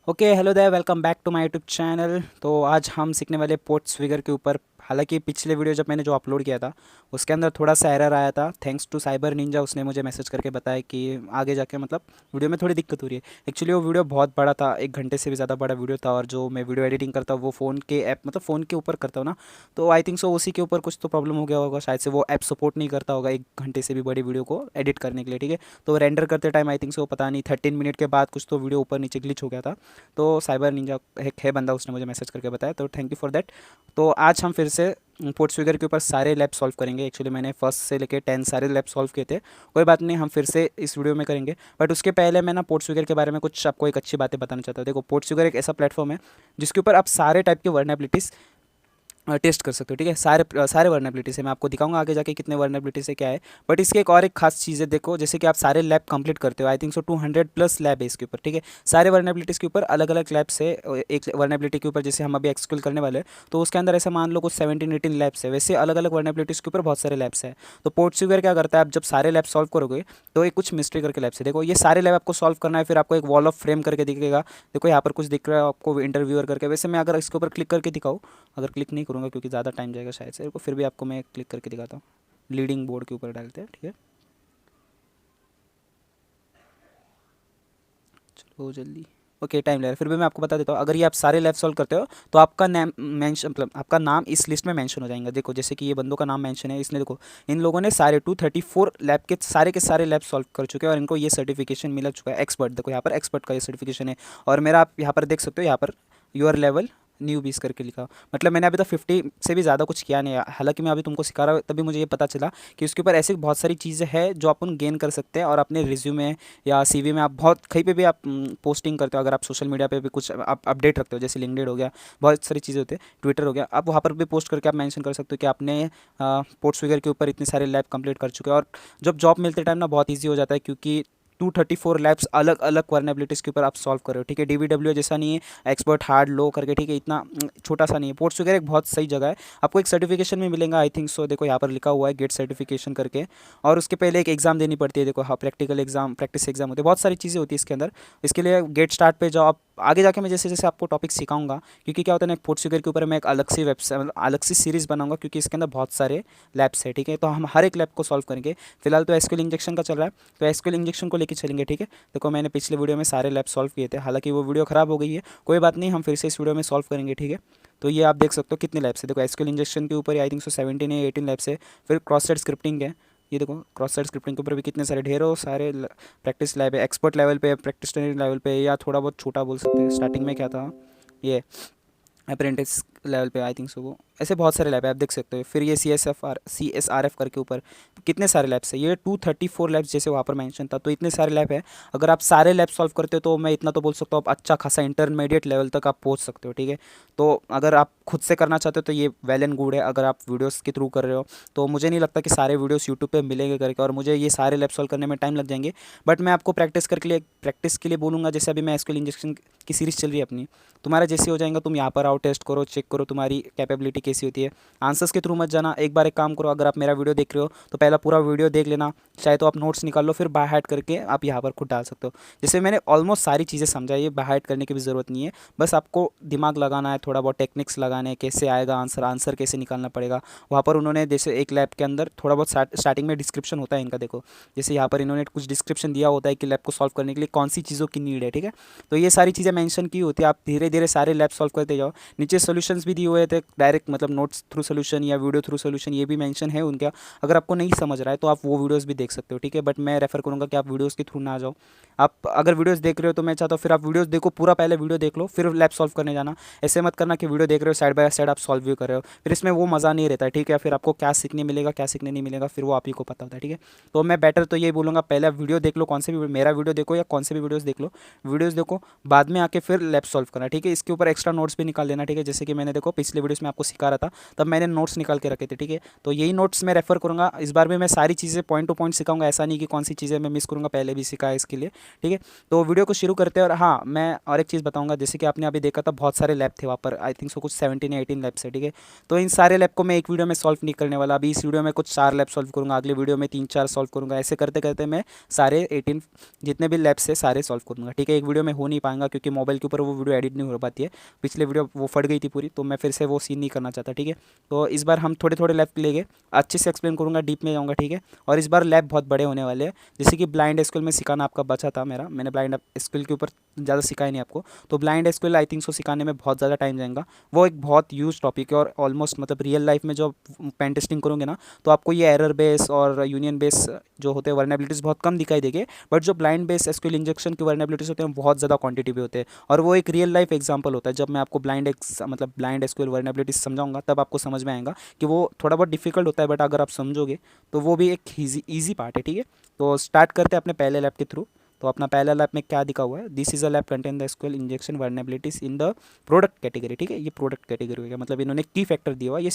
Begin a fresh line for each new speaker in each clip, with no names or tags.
Okay hello there welcome back to my YouTube channel. तो आज हम सीखने वाले पोर्ट्स फिगर के ऊपर। हालांकि पिछले वीडियो जब मैंने जो अपलोड किया था उसके अंदर थोड़ा सा एरर आया था। थैंक्स टू साइबर निंजा, उसने मुझे मैसेज करके बताया कि आगे जाके मतलब वीडियो में थोड़ी दिक्कत हो रही है। एक्चुअली वो वीडियो बहुत बड़ा था, 1 घंटे से भी ज़्यादा बड़ा वीडियो था, और जो मैं वीडियो एडिटिंग करता हूँ वो फ़ोन के ऐप मतलब फ़ोन के ऊपर करता हूँ ना। तो आई थिंक सो उसी के ऊपर कुछ तो प्रॉब्लम हो गया होगा, शायद से वो ऐप सपोर्ट नहीं करता होगा 1 घंटे से भी बड़ी वीडियो को एडिट करने के लिए। ठीक है, तो रेंडर करते टाइम आई थिंक सो पता नहीं 13 मिनट के बाद कुछ तो वीडियो ऊपर नीचे ग्लिच हो गया था। तो साइबर निंजा एक है बंदा, उसने मुझे मैसेज करके बताया, तो थैंक यू फॉर दैट। तो आज हम फिर से पोर्ट्स फिगर के ऊपर सारे लैब सॉल्व करेंगे। एक्चुअली मैंने फर्स्ट से लेके 10 सारे लैब सॉल्व किए थे, कोई बात नहीं, हम फिर से इस वीडियो में करेंगे। बट उसके पहले मैं ना पोर्ट्स फिगर के बारे में कुछ आपको एक अच्छी बातें बताना चाहता हूँ। देखो, पोर्ट्स फिगर एक ऐसा प्लेटफॉर्म है जिसके ऊपर आप सारे टाइप के वर्नेबिलिटीज़ टेस्ट कर सकते हो। ठीक है, सारे वर्नेबिलिटी से मैं आपको दिखाऊंगा आगे जाके कितने वर्नेबिलिटी से क्या है। बट इसके एक खास चीज़ है, देखो जैसे कि आप सारे लैब कंप्लीट करते हो, आई थिंक सो 200+ लैब है इसके ऊपर। ठीक है, सारे वर्नेबिलिटीज़ के ऊपर अलग अलग लैब से एक वर्नेबिलिटी के ऊपर जैसे हम अभी एक्सक्यूल करने वाले हैं, तो उसके अंदर ऐसे मान लो कुछ 17-18 लैब्स है। वैसे अलग अलग वर्नेबिलिटीज़ के ऊपर बहुत सारे लैब्स है। तो पोर्ट्सफिगर क्या करता है, आप जब सारे लैब सॉल्व करोगे तो एक कुछ मिस्ट्री करके लैब से देखो, ये सारे लैब आपको सॉल्व करना है। फिर आपको एक वॉल ऑफ फ्रेम करके दिखेगा। देखो यहाँ पर कुछ दिख रहा है आपको इंटरव्यूअर करके। वैसे मैं अगर इसके ऊपर क्लिक करके दिखाऊँ, अगर क्लिक नहीं करूँगा क्योंकि ज़्यादा टाइम जाएगा शायद से को, फिर भी आपको मैं क्लिक करके दिखाता हूँ। लीडिंग बोर्ड के ऊपर डालते हैं, ठीक है, चलो जल्दी। ओके, टाइम लग रहा है, फिर भी मैं आपको बता देता हूँ। अगर ये आप सारे लैब सॉल्व करते हो तो आपका नाम मेंशन मतलब आपका नाम इस लिस्ट में मेंशन हो जाएगा। देखो जैसे कि ये बंदों का नाम मेंशन है, इसने देखो इन लोगों ने सारे 234 लैब के सारे लैब सॉल्व कर चुके हैं और इनको ये सर्टिफिकेशन मिल चुका है एक्सपर्ट। देखो यहाँ पर एक्सपर्ट का ये सर्टिफिकेशन है। और मेरा आप यहाँ पर देख सकते हो, यहाँ पर योर लेवल न्यू बीस करके लिखा। मतलब मैंने अभी तक 50 से भी ज़्यादा कुछ किया नहीं है। हालांकि मैं अभी तुमको सिखा रहा हूँ, तभी मुझे ये पता चला कि उसके ऊपर ऐसी बहुत सारी चीज़ें हैं जो अपन गेन कर सकते हैं। और अपने रिज्यूमे या सीवी में आप बहुत कहीं पे भी आप पोस्टिंग करते हो, अगर आप सोशल मीडिया पे भी कुछ आप अपडेट रखते हो, जैसे लिंक्डइन हो गया, बहुत सारी चीज़ें होती है, ट्विटर हो गया, आप वहाँ पर भी पोस्ट करके आप मेंशन कर सकते हो कि आपने पोर्ट्स फिगर के ऊपर इतने सारे लैब कंप्लीट कर चुके हैं। और जब जॉब मिलते टाइम ना बहुत ईजी हो जाता है, क्योंकि 234 लैब्स अलग अलग वर्नेबिलिटीज़ के ऊपर आप सॉल्व कर रहे हो। ठीक है, डीबीडब्ल्यू जैसा नहीं है, एक्सपर्ट हार्ड लो करके। ठीक है, इतना छोटा सा नहीं है। पोर्ट्स वगैरह एक बहुत सही जगह है, आपको एक सर्टिफिकेशन भी मिलेगा आई थिंक सो। देखो यहाँ पर लिखा हुआ है गेट सर्टिफिकेशन करके। और उसके पहले एक एग्ज़ाम देनी पड़ती है। देखो हाँ, प्रैक्टिकल एग्जाम, प्रैक्टिस एग्जाम होते हैं, बहुत सारी चीज़ें होती है इसके अंदर। इसके लिए गेट स्टार्ट पे जाओ। आप आगे जाके मैं जैसे जैसे आपको टॉपिक सिखाऊंगा, क्योंकि क्या होता है ना, पोर्ट्स फिगर के ऊपर मैं एक अलग सी वेबसाइट मतलब अलग सी सीरीज़ बनाऊंगा, क्योंकि इसके अंदर बहुत सारे लैब्स है। ठीक है, तो हम हर एक लैब को सॉल्व करेंगे। फिलहाल तो एसक्यूएल इंजेक्शन का चल रहा है, तो एसक्यूएल इंजेक्शन को लेकर चलेंगे। ठीक है, देखो मैंने पिछले वीडियो में सारे लैब सॉल्व किए थे, हालांकि वो वीडियो ख़राब हो गई है, कोई बात नहीं, हम फिर से इस वीडियो में सॉल्व करेंगे। ठीक है, तो ये आप देख सकते हो कितने लैब्स है। देखो एसक्यूएल इंजेक्शन के ऊपर आई थिंक सो 17 या 18 लैब्स है। फिर क्रॉस साइट स्क्रिप्टिंग है, ये देखो क्रॉस साइट स्क्रिप्टिंग के ऊपर भी कितने सारे ढेरों सारे प्रैक्टिस लैब है। एक्सपर्ट लेवल पे, प्रैक्टिस लेवल पे, या थोड़ा बहुत छोटा बोल सकते हैं। स्टार्टिंग में क्या था, ये अप्रेंटिस लेवल पे आई थिंक सो। वो ऐसे बहुत सारे लैब है, आप देख सकते हो। फिर ये CSRF करके ऊपर कितने सारे लैब्स है। ये 234 लैब्स जैसे वहाँ पर मेंशन था, तो इतने सारे लैब है। अगर आप सारे लैब सॉल्व करते हो तो मैं इतना तो बोल सकता हूँ, आप अच्छा खासा इंटरमीडिएट लेवल तक आप पहुँच सकते हो। ठीक है, तो अगर आप खुद से करना चाहते हो तो ये वेल एंड गुड है। अगर आप वीडियोज़ के थ्रू कर रहे हो तो मुझे नहीं लगता कि सारे वीडियोज़ यूट्यूब पर मिलेंगे करके, और मुझे ये सारे लैब सॉल्व करने में टाइम लग जाएंगे। बट मैं आपको प्रैक्टिस के लिए बोलूँगा, जैसे अभी मैं एसक्यूएल इंजेक्शन की सीरीज़ चल रही है अपनी, तुम्हारा जैसे हो जाएगा, तुम यहाँ पर आओ, टेस्ट करो, चेक करो तुम्हारी कैपेबिलिटी कैसी होती है। आंसर्स के थ्रू मत जाना। एक बार एक काम करो, अगर आप मेरा वीडियो देख रहे हो तो पहला पूरा वीडियो देख लेना, चाहे तो आप नोट्स निकाल लो, फिर बाय हार्ट करके आप यहाँ पर खुद डाल सकते हो। जैसे मैंने ऑलमोस्ट सारी चीज़ें समझाई है, बाय हार्ट करने की भी ज़रूरत नहीं है, बस आपको दिमाग लगाना है, थोड़ा बहुत टेक्निक्स लगाने हैं, कैसे आएगा आंसर, आंसर कैसे निकालना पड़ेगा। वहाँ पर उन्होंने जैसे एक लैब के अंदर थोड़ा बहुत स्टार्टिंग में डिस्क्रिप्शन होता है इनका। देखो जैसे यहाँ पर इन्होंने कुछ डिस्क्रिप्शन दिया होता है कि लैब को सॉल्व करने के लिए कौन सी चीज़ों की नीड है। ठीक है, तो ये सारी चीज़ें मेंशन की होती है। आप धीरे धीरे सारे लैब सॉल्व करते जाओ। नीचे सॉल्यूशंस भी दिए हुए थे, डायरेक्ट मतलब नोट्स थ्रू सॉल्यूशन या वीडियो थ्रू सॉल्यूशन, ये भी मेंशन है उनका। अगर आपको नहीं समझ रहा है तो आप वो वीडियोस भी देख सकते हो। ठीक है, बट मैं रेफर करूँगा कि आप वीडियोस के थ्रू ना जाओ। आप अगर वीडियोस देख रहे हो तो मैं चाहता हूँ फिर आप वीडियोस देखो पूरा, पहले वीडियो देख लो फिर लैब सॉल्व करने जाना। ऐसे मत करना कि वीडियो देख रहे हो साइड बाय साइड आप सॉल्व भी कर रहे हो, फिर इसमें वो मज़ा नहीं रहता है। ठीक है, फिर आपको क्या सीखने मिलेगा क्या सीखने नहीं मिलेगा फिर वो आप ही को पता होता है। ठीक है, तो मैं बेटर तो यही बोलूँगा, पहले वीडियो देख लो, कौन से भी मेरा वीडियो देखो या कौन से भी वीडियोज़ देख लो, वीडियोज़ देखो, बाद में आके फिर लैब सॉल्व करना। ठीक है, इसके ऊपर एक्स्ट्रा नोट्स भी निकाल लेना। ठीक है, जैसे कि मैंने देखो पिछले वीडियोस में आपको सिखा रहा था, तब मैंने नोट्स निकाल के रखे थे, ठीक है। तो यही नोट्स मैं रेफर करूँगा। इस बार भी मैं सारी चीज़ें पॉइंट टू पॉइंट सिखाऊंगा, ऐसा नहीं कि कौन सी चीज़ें मैं मिस करूँगा, पहले भी सिखाया इसके लिए, ठीक है। तो वीडियो को शुरू करते हैं। और हाँ, मैं और एक चीज़ बताऊँगा, जैसे कि आपने अभी देखा था बहुत सारे लैब थे वहाँ पर, आई थिंक सो कुछ 17 या 18 लैब्स है, ठीक है। तो इन सारे लैब को मैं एक वीडियो में सॉल्व नहीं करने वाला। अभी इस वीडियो में कुछ 4 लैब सॉल्व करूँगा, अगले वीडियो में 3-4 सॉल्व करूँगा, ऐसे करते करते मैं सारे 18 जितने भी लैब्स है सारे सॉल्व करूँगा, ठीक है। एक वीडियो में हो नहीं पाएगा क्योंकि मोबाइल के ऊपर वो वीडियो एडिट नहीं हो पाती है, पिछले वीडियो वो फट गई थी पूरी, तो मैं फिर से वो सीन नहीं करना चाहता, ठीक है। तो इस बार हम थोड़े थोड़े लैब लेंगे, अच्छे से एक्सप्लेन करूँगा, डीप में जाऊँगा, ठीक है। और इस बार लैब बहुत बड़े होने वाले हैं, जैसे कि ब्लाइंड एसक्यूएल में सिखाना आपका बचा था मेरा, मैंने ब्लाइंड एसक्यूएल के ऊपर ज़्यादा सिखाया नहीं आपको। तो blind SQL I think so सिखाने में बहुत ज़्यादा टाइम जाएगा, वो एक बहुत यूज टॉपिक है। और ऑलमोस्ट मतलब रियल लाइफ में जो पेन टेस्टिंग करोगे ना, तो आपको ये एरर बेस और यूनियन बेस जो होते हैं वर्नेबिलिटीज़ बहुत कम दिखाई देंगे, बट जो ब्लाइंड बेस एसक्यूएल इंजेक्शन के वर्नेबिलिटीज़ होते हैं बहुत ज़्यादा क्वांटिटी पे होते हैं। और वो एक रियल लाइफ एग्जांपल होता है, जब मैं आपको ब्लाइंड एसक्यूएल वर्नेबिलिटीज़ समझाऊंगा तब आपको समझ में आएगा कि वो थोड़ा बहुत डिफिकल्ट होता है, बट अगर आप समझोगे तो वो भी एक ईजी पार्ट है, ठीक है। तो स्टार्ट करते हैं अपने पहले लैब के थ्रू। तो अपना पहला लैब में क्या दिखा हुआ है, this is a lab contain the SQL injection vulnerabilities in the product category, ठीक है। ये प्रोडक्ट कैटेगरी हो गया, मतलब इन्होंने की फैक्टर दिया हुआ है, ये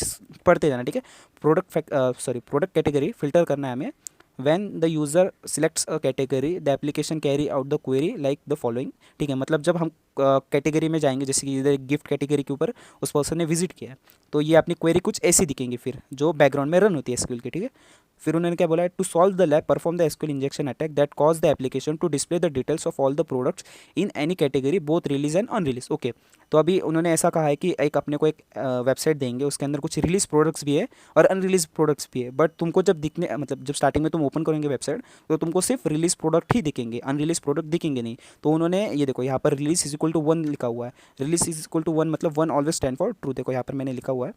पढ़ते जाना, ठीक है। प्रोडक्ट कैटेगरी फिल्टर करना है हमें। when the user selects a category the application carry out the query like the following, ठीक है। मतलब जब हम कैटेगरी में जाएंगे, जैसे कि इधर गिफ्ट कैटेगरी के ऊपर उस पर्सन ने विजिट किया है, तो ये अपनी क्वेरी कुछ ऐसी दिखेंगी फिर जो बैकग्राउंड में रन होती है एसक्यूएल की, ठीक है। फिर उन्होंने क्या बोला है, to solve the lab perform the SQL injection attack that cause the application to display the details of all the products in any category both release and unrelease, okay. तो अभी उन्होंने ऐसा कहा है कि एक अपने को एक वेबसाइट देंगे, उसके अंदर कुछ रिलीज प्रोडक्ट्स भी है और अनरिलीज प्रोडक्ट्स भी है, बट तुमको जब दिखने मतलब जब स्टार्टिंग में तुम ओपन करेंगे वेबसाइट, तो तुमको सिर्फ रिलीज प्रोडक्ट ही दिखेंगे, अनरिलीज प्रोडक्ट दिखेंगे नहीं। तो उन्होंने ये देखो यहाँ पर रिलीज इज इक्वल टू 1 लिखा हुआ है, रिलीज इज इक्वल टू 1 मतलब 1 ऑलवेज स्टैंड फॉर ट्रू, देखो यहाँ पर मैंने लिखा हुआ है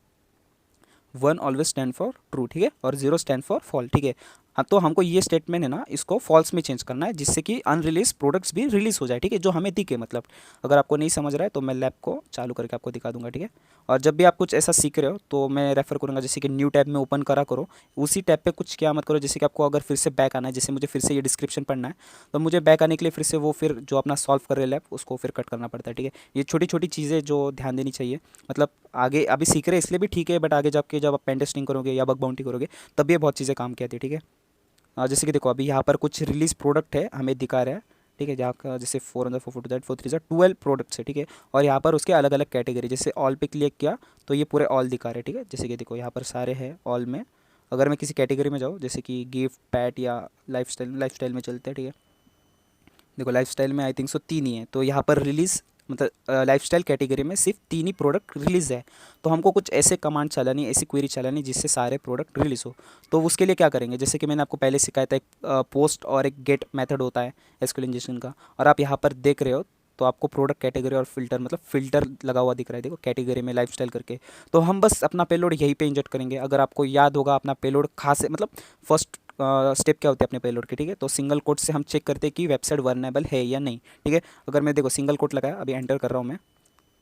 1 ऑलवेज स्टैंड फॉर ट्रू, ठीक है, और 0 स्टैंड फॉर फॉल, ठीक है। हाँ, तो हमको ये स्टेटमेंट है ना, इसको फॉल्स में चेंज करना है, जिससे कि अनरिलीज प्रोडक्ट्स भी रिलीज हो जाए, ठीक है, जो हमें दिखे। मतलब अगर आपको नहीं समझ रहा है तो मैं लैब को चालू करके आपको दिखा दूंगा, ठीक है। और जब भी आप कुछ ऐसा सीख रहे हो तो मैं रेफर करूंगा, जैसे कि न्यू टैब में ओपन करा करो, उसी टैब पे कुछ क्या मत करो, जैसे कि आपको अगर फिर से बैक आना है, जैसे मुझे फिर से ये डिस्क्रिप्शन पढ़ना है, तो मुझे बैक आने के लिए फिर से वो फिर जो अपना सॉल्व कर रहे लैब उसको फिर कट करना पड़ता है, ठीक है। ये छोटी छोटी चीज़ें जो ध्यान देनी चाहिए, मतलब आगे अभी सीख रहे इसलिए भी ठीक है, बट आगे जाके जब आप पेन टेस्टिंग करोगे या बग बाउंटी करोगे तब ये बहुत चीज़ें काम की आती है, ठीक है। जैसे कि देखो अभी यहाँ पर कुछ रिलीज प्रोडक्ट है हमें दिखा रहा है, ठीक है, जहाँ का जैसे 4 12 प्रोडक्ट्स है, ठीक है। और यहाँ पर उसके अलग अलग कैटेगरी, जैसे ऑल पे क्लिक किया तो ये पूरे ऑल दिखा रहे हैं, ठीक है। जैसे कि देखो यहाँ पर सारे हैं ऑल में, अगर मैं किसी कैटेगरी में जाऊँ जैसे कि गिफ्ट पैट या लाइफस्टाइल में चलते हैं, ठीक है। देखो लाइफस्टाइल में आई थिंक सो 3 ही है, तो यहाँ पर रिलीज़ मतलब लाइफस्टाइल कैटेगरी में सिर्फ 3 ही प्रोडक्ट रिलीज़ है। तो हमको कुछ ऐसे कमांड चलानी, ऐसी क्वेरी चलानी जिससे सारे प्रोडक्ट रिलीज़ हो। तो उसके लिए क्या करेंगे, जैसे कि मैंने आपको पहले सिखाया था, एक पोस्ट और एक गेट मेथड होता है एसक्यूएल इंजेक्शन का, और आप यहाँ पर देख रहे हो तो आपको प्रोडक्ट कैटेगरी और फिल्टर मतलब फिल्टर लगा हुआ दिख रहा है, देखो कैटेगरी में लाइफस्टाइल करके। तो हम बस अपना पेलोड यहीं पे इंजेक्ट करेंगे। अगर आपको याद होगा अपना पेलोड खास मतलब फर्स्ट स्टेप क्या होते हैं अपने पेलोड के, ठीक है। तो सिंगल कोट से हम चेक करते हैं कि वेबसाइट वर्नेबल है या नहीं, ठीक है। अगर मैं देखो सिंगल कोट लगाया, अभी एंटर कर रहा हूँ मैं,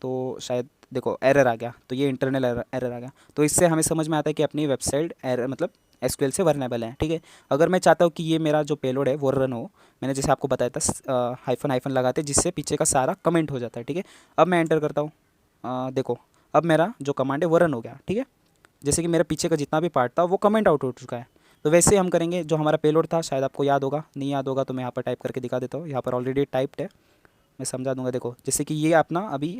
तो शायद देखो एरर आ गया, तो ये इंटरनल एरर आ गया। तो इससे हमें समझ में आता है कि अपनी वेबसाइट एरर मतलब एसक्यूएल से वर्नेबल है, ठीक है। अगर मैं चाहता हूँ कि ये मेरा जो पेलोड है वो रन हो, मैंने जैसे आपको बताया था हाइफन हाइफन लगाते जिससे पीछे का सारा कमेंट हो जाता है, ठीक है। अब मैं एंटर करता हूँ, देखो अब मेरा जो कमांड है वो रन हो गया, ठीक है। जैसे कि मेरे पीछे का जितना भी पार्ट था वो कमेंट आउट हो चुका है। तो वैसे ही हम करेंगे, जो हमारा पेलोड था शायद आपको याद होगा, नहीं याद होगा तो मैं यहाँ पर टाइप करके दिखा देता हूँ, यहाँ पर ऑलरेडी टाइप्ड है, मैं समझा दूंगा। देखो जैसे कि ये अपना अभी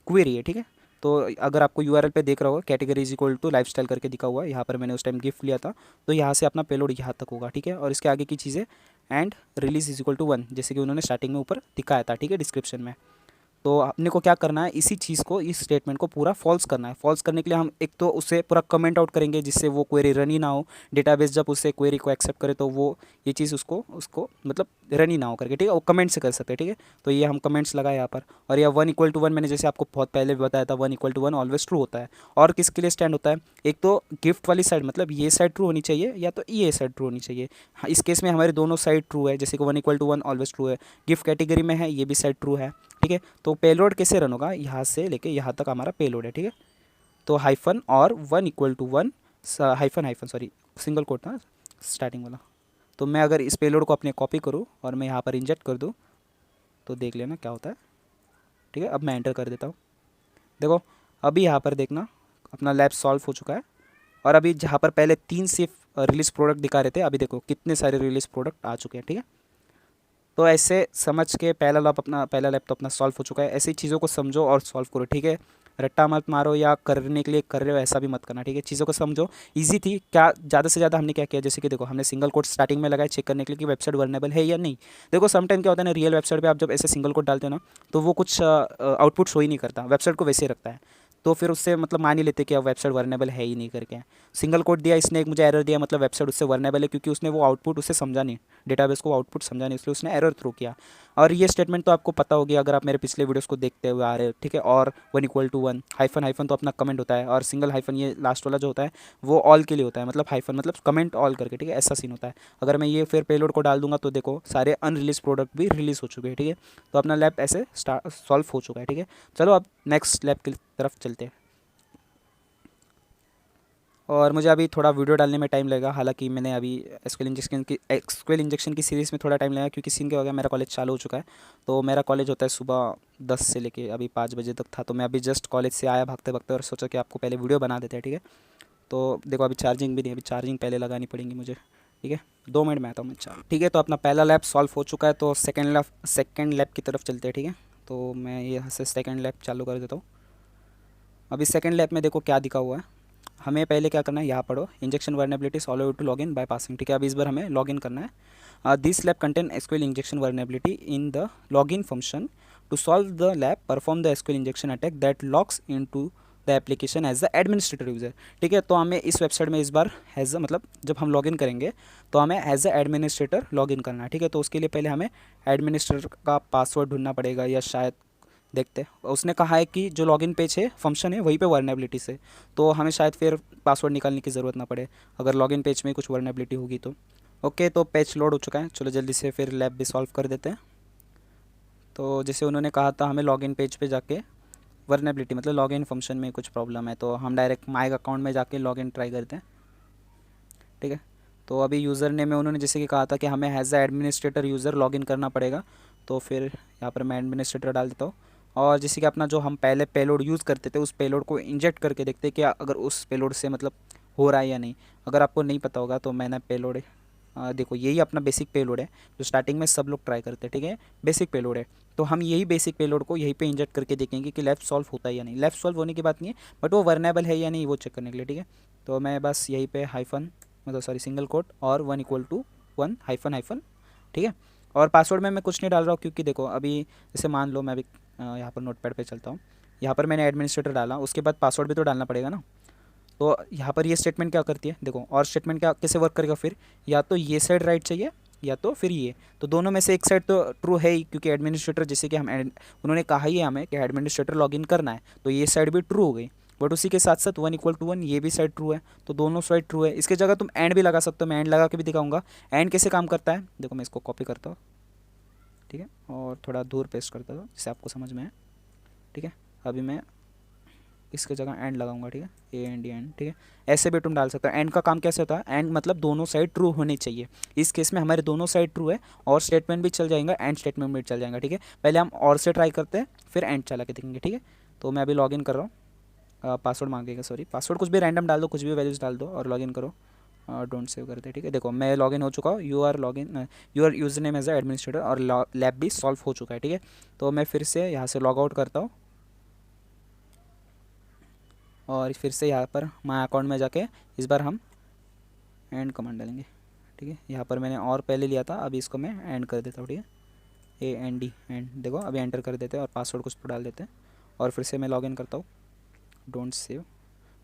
क्वेरी है, ठीक है। तो अगर आपको यूआरएल पे देख रहा होगा category is equal to lifestyle करके दिखा हुआ है, यहाँ पर मैंने उस टाइम गिफ्ट लिया था, तो यहाँ से अपना पेलोड यहाँ तक होगा, ठीक है। और इसके आगे की चीज़ें and release is equal to 1 जैसे कि उन्होंने स्टार्टिंग में ऊपर दिखाया था, ठीक है, डिस्क्रिप्शन में। तो अपने को क्या करना है, इसी चीज़ को इस स्टेटमेंट को पूरा फॉल्स करना है। फॉल्स करने के लिए हम एक तो उसे पूरा कमेंट आउट करेंगे जिससे वो क्वेरी रन ही ना हो, डेटाबेस जब उससे क्वेरी को एक्सेप्ट करे तो वो ये चीज़ उसको उसको मतलब रन ही ना हो करके, ठीक है, वो कमेंट से कर सकते हैं, ठीक है। तो ये हम कमेंट्स लगाए यहाँ पर। और यह 1 = 1 मैंने जैसे आपको बहुत पहले भी बताया था 1 = 1 ऑलवेज ट्रू होता है। और किसके लिए स्टैंड होता है, एक तो गिफ्ट वाली साइड मतलब ये साइड ट्रू होनी चाहिए या तो ये साइड ट्रू होनी चाहिए। हाँ, इस केस में हमारे दोनों साइड ट्रू है, जैसे कि 1 = 1 ऑलवेज ट्रू है, गिफ्ट कैटेगरी में है ये भी साइड ट्रू है, ठीक है। तो पेलोड कैसे रन होगा, यहाँ से लेके यहाँ तक हमारा पेलोड है, ठीक है। तो हाइफन और 1 = 1 hyphen hyphen sorry single quote था स्टार्टिंग वाला। तो मैं अगर इस पेलोड को अपने कॉपी करूँ और मैं यहाँ पर इंजेक्ट कर दूँ तो देख लेना क्या होता है, ठीक है। अब मैं एंटर कर देता हूँ, देखो अभी यहाँ पर देखना अपना लैब सॉल्व हो चुका है। और अभी जहाँ पर पहले 3 सिर्फ रिलीज प्रोडक्ट दिखा रहे थे, अभी देखो कितने सारे रिलीज प्रोडक्ट आ चुके हैं। ठीक है, तो ऐसे समझ के पहला लैब तो अपना सॉल्व हो चुका है। ऐसी चीज़ों को समझो और सॉल्व करो। ठीक है, रट्टा मत मारो या करने के लिए कर रहे हो ऐसा भी मत करना। ठीक है, चीज़ों को समझो। इजी थी क्या, ज़्यादा से ज़्यादा हमने क्या किया, जैसे कि देखो हमने सिंगल कोड स्टार्टिंग में लगाया चेक करने के लिए कि वेबसाइट वर्नेबल है या नहीं। देखो समटाइम क्या होता है ना, रियल वेबसाइट पे आप जब ऐसे सिंगल कोड डालते हो ना, तो वो कुछ आउटपुट शो ही नहीं करता, वेबसाइट को वैसे ही रखता है। तो फिर उससे मतलब मान ही लेते कि अब वेबसाइट वर्नेबल है ही नहीं करके। सिंगल कोड दिया इसने, एक मुझे एरर दिया, मतलब वेबसाइट उससे वर्नेबल है, क्योंकि उसने वो आउटपुट उससे समझा नहीं, डेटाबेस को आउटपुट समझा नहीं, इसलिए उसने एरर थ्रो किया। और ये स्टेटमेंट तो आपको पता होगी अगर आप मेरे पिछले वीडियोस को देखते हुए आ रहे हो। ठीक है, और 1 = 1, हाइफन हाइफन तो अपना कमेंट होता है, और सिंगल हाइफन ये लास्ट वाला जो होता है वो ऑल के लिए होता है, मतलब हाइफन मतलब कमेंट ऑल करके। ठीक है, ऐसा सीन होता है। अगर मैं ये फिर पेलोड को डाल दूंगा तो देखो सारे अनरिलीज प्रोडक्ट भी रिलीज हो चुके हैं। ठीक है, तो अपना लैब ऐसे सॉल्व हो चुका है। ठीक है, चलो अब नेक्स्ट लैब की तरफ चलते हैं। और मुझे अभी थोड़ा वीडियो डालने में टाइम लगेगा, हालांकि मैंने अभी एसक्यूएल इंजेक्शन की सीरीज़ में थोड़ा टाइम लगा, क्योंकि सीन क्या हो गया, मेरा कॉलेज चालू हो चुका है। तो मेरा कॉलेज होता है सुबह 10 से लेके अभी 5 बजे तक था। तो मैं अभी जस्ट कॉलेज से आया भागते भागते, और सोचा कि आपको पहले वीडियो बना देते हैं। ठीक है, तो देखो अभी चार्जिंग भी नहीं, अभी चार्जिंग पहले लगानी पड़ेगी मुझे। ठीक है, 2 मिनट में आता हूँ मैं चार। ठीक है, तो अपना पहला लैब सॉल्व हो चुका है, तो सेकेंड लैब की तरफ चलते हैं। ठीक है, तो मैं यहाँ से सेकेंड लैब चालू कर देता हूँ। अभी सेकेंड लैब में देखो क्या दिखा हुआ है। हमें पहले क्या करना है, यहाँ पढ़ो, injection vulnerability solve to login by passing. ठीक है, अभी इस बार हमें लॉगिन करना है। This lab contain SQL injection vulnerability in the login function to solve the lab perform the SQL injection attack that logs in to the application as the administrator user. ठीक है, तो हमें इस वेबसाइट में इस बार as मतलब जब हम लॉगिन करेंगे तो हमें एज अ एडमिनिस्ट्रेटर लॉगिन करना है। ठीक है, तो उसके लिए पहले हमें एडमिनिस्ट्रेटर का पासवर्ड ढूंढना पड़ेगा, या शायद देखते हैं। उसने कहा है कि जो लॉगिन पेज है फंक्शन है वहीं पे वर्नेबिलिटी से, तो हमें शायद फिर पासवर्ड निकालने की ज़रूरत ना पड़े अगर लॉगिन पेज में कुछ वर्नेबिलिटी होगी तो। ओके, तो पेज लोड हो चुका है, चलो जल्दी से फिर लैब भी सॉल्व कर देते हैं। तो जैसे उन्होंने कहा था हमें लॉगिन पेज पे जाके वर्नेबिलिटी मतलब लॉगिन फंक्शन में कुछ प्रॉब्लम है, तो हम डायरेक्ट माई अकाउंट में जाके लॉगिन ट्राई करते हैं। ठीक है, तो अभी यूज़र नेम में उन्होंने जैसे कि कहा था कि हमें as a administrator user login करना पड़ेगा, तो फिर यहाँ पर मैं एडमिनिस्ट्रेटर डाल देता हूँ। और जैसे कि अपना जो हम पहले पेलोड यूज़ करते थे उस पेलोड को इंजेक्ट करके देखते हैं कि अगर उस पेलोड से मतलब हो रहा है या नहीं। अगर आपको नहीं पता होगा तो मैंने पेलोड देखो यही अपना बेसिक पेलोड है जो स्टार्टिंग में सब लोग ट्राई करते हैं। ठीक है, बेसिक पेलोड है, तो हम यही बेसिक पेलोड को यहीं पे इंजेक्ट करके देखेंगे कि लेफ़्ट सॉल्व होता है या नहीं। लेफ़्ट सॉल्व होने की बात नहीं है, बट वो वर्नेबल है या नहीं वो चेक करने के लिए। ठीक है, तो मैं बस यहीं पे हाइफन मतलब सॉरी सिंगल कोट और 1 = 1 हाइफन हाइफन। ठीक है, और पासवर्ड में मैं कुछ नहीं डाल रहा हूँ, क्योंकि देखो अभी जैसे मान लो मैं अभी यहाँ पर नोटपैड पे चलता हूँ, यहाँ पर मैंने एडमिनिस्ट्रेटर डाला, उसके बाद पासवर्ड भी तो डालना पड़ेगा ना। तो यहाँ पर ये स्टेटमेंट क्या करती है देखो, और स्टेटमेंट क्या कैसे वर्क करेगा फिर, या तो ये साइड राइट चाहिए या तो फिर ये, तो दोनों में से एक साइड तो ट्रू है ही, क्योंकि एडमिनिस्ट्रेटर जैसे कि उन्होंने कहा ही है हमें कि एडमिनिस्ट्रेटर लॉगिन करना है, तो ये साइड भी ट्रू हो गई। बट उसी के साथ साथ 1 = 1 ये भी साइड ट्रू है, तो दोनों साइड ट्रू है। इसके जगह तुम एंड भी लगा सकते हो, मैं एंड लगा के भी दिखाऊंगा एंड कैसे काम करता है। देखो मैं इसको कॉपी करता हूँ, ठीक है, और थोड़ा दूर पेस्ट करता हूँ जिससे आपको समझ में आए। ठीक है, अभी मैं इसके जगह एंड लगाऊंगा। ठीक है, ए एंड डी एंड। ठीक है, ऐसे भी तुम डाल सकते हो। एंड का काम कैसे होता है, एंड मतलब दोनों साइड ट्रू होनी चाहिए। इस केस में हमारे दोनों साइड ट्रू है, और स्टेटमेंट भी चल जाएगा एंड स्टेटमेंट भी चल जाएगा। ठीक है, पहले हम और से ट्राई करते हैं फिर एंड चला के देखेंगे। ठीक है, तो मैं अभी लॉगिन कर रहा हूँ, पासवर्ड मांगेगा, सॉरी पासवर्ड कुछ भी रैंडम डाल दो, कुछ भी वैल्यूज डाल दो और लॉगिन करो। डोंट सेव करते। ठीक है, देखो मैं लॉगिन हो चुका हूँ, your user name as a administrator, और लैब भी सॉल्व हो चुका है। ठीक है, तो मैं फिर से यहाँ से लॉग आउट करता हूँ, और फिर से यहाँ पर माई अकाउंट में जाके इस बार हम एंड कमांड डालेंगे। ठीक है, यहाँ पर मैंने और पहले लिया था, अभी इसको मैं एंड कर देता हूँ। ठीक है, AND एंड। देखो अभी एंटर कर देते हैं और पासवर्ड कुछ तो डाल देते हैं, और फिर से मैं लॉगिन करता हूँ। Don't save.